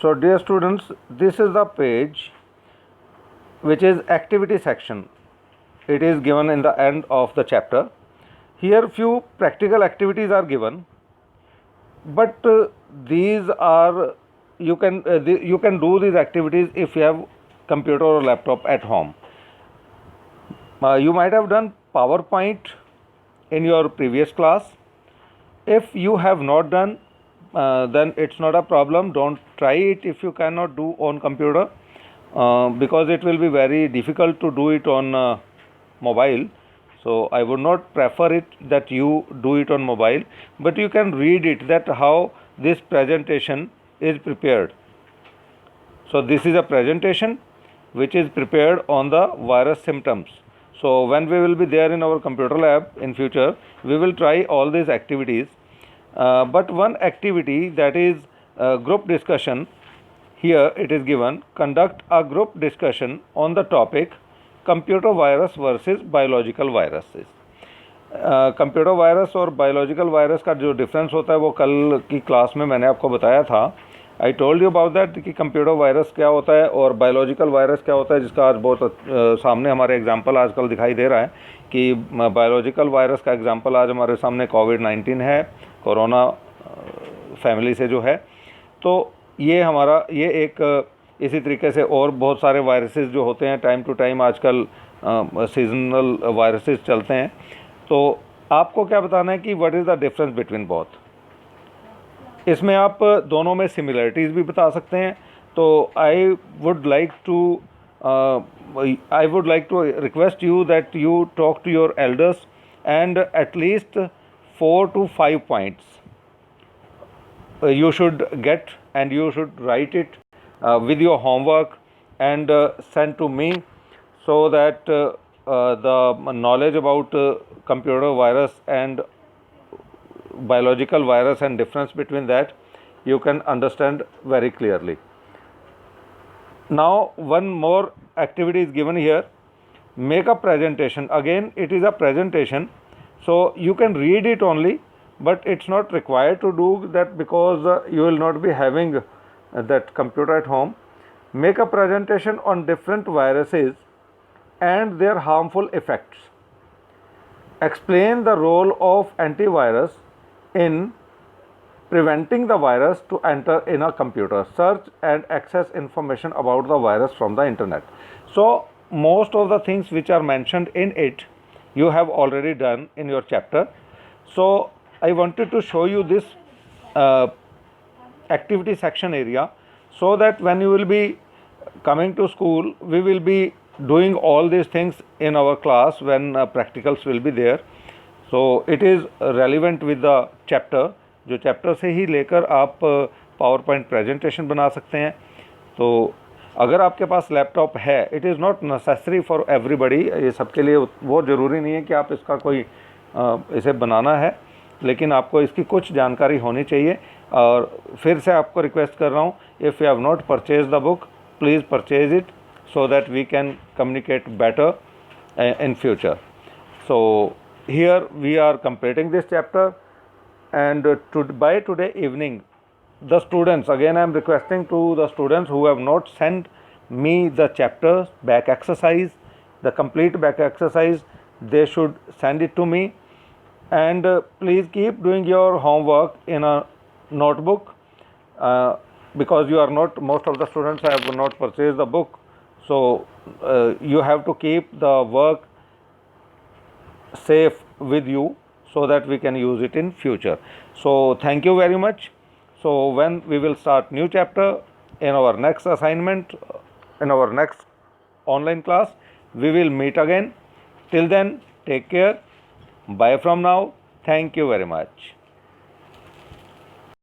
So dear students, this is the page which is activity section. It is given in the end of the chapter. Here few practical activities are given, but these are you can do these activities if you have computer or laptop at home. You might have done PowerPoint in your previous class. If you have not done, then it's not a problem. Don't try it if you cannot do on computer, because it will be very difficult to do it on mobile. So I would not prefer it that you do it on mobile, but you can read it, that how this presentation is prepared. So this is a presentation which is prepared on the virus symptoms. So when we will be there in our computer lab in future, we will try all these activities. But one activity, that is group discussion. Here it is given, conduct a group discussion on the topic computer virus versus biological viruses. Computer virus और biological virus का जो difference होता है वो कल की class में मैंने आपको बताया था. I told you about that कि कंप्यूटर वायरस क्या होता है और बायोलॉजिकल वायरस क्या होता है, जिसका आज बहुत सामने हमारे एग्जांपल आजकल दिखाई दे रहा है कि बायोलॉजिकल वायरस का एग्जांपल आज हमारे सामने कोविड-19 है, कोरोना फैमिली से जो है. तो ये हमारा ये एक इसी तरीके से और बहुत सारे वायरसेस जो होते हैं टाइम टू टाइम आजकल सीजनल वायरसेस चलते हैं. तो आपको क्या बताना है कि what is the difference between both. इसमें आप दोनों में सिमिलरिटीज़ भी बता सकते हैं. तो I would like to request you that you talk to your elders and at least 4 to 5 points you should get, and you should write it with your homework and send to me, so that the knowledge about computer virus and biological virus and difference between that you can understand very clearly. Now one more activity is given here. Make a presentation. Again it is a presentation, so you can read it only, but it's not required to do that because you will not be having that computer at home. Make a presentation on different viruses and their harmful effects. Explain the role of antivirus in preventing the virus to enter in a computer. Search and access information about the virus from the internet. So most of the things which are mentioned in it you have already done in your chapter. So I wanted to show you this activity section area, so that when you will be coming to school, we will be doing all these things in our class when practicals will be there. So it is relevant with the chapter. जो chapter से ही लेकर आप power point presentation बना सकते हैं. तो अगर आपके पास लैपटॉप है, it is not necessary for everybody, ये सबके लिए वो ज़रूरी नहीं है कि आप इसका कोई इसे बनाना है, लेकिन आपको इसकी कुछ जानकारी होनी चाहिए. और फिर से आपको रिक्वेस्ट कर रहा हूँ, if you have not purchase the book, please purchase it so that we can communicate better in future. So here we are completing this chapter, and by today evening the students, again I am requesting to the students who have not sent me the chapters back exercise, the complete back exercise, they should send it to me. And please keep doing your homework in a notebook, because you are not, most of the students have not purchased the book. So you have to keep the work safe with you so that we can use it in future. So thank you very much. So when we will start new chapter in our next assignment, in our next online class, we will meet again. Till then, take care. Bye from now. Thank you very much.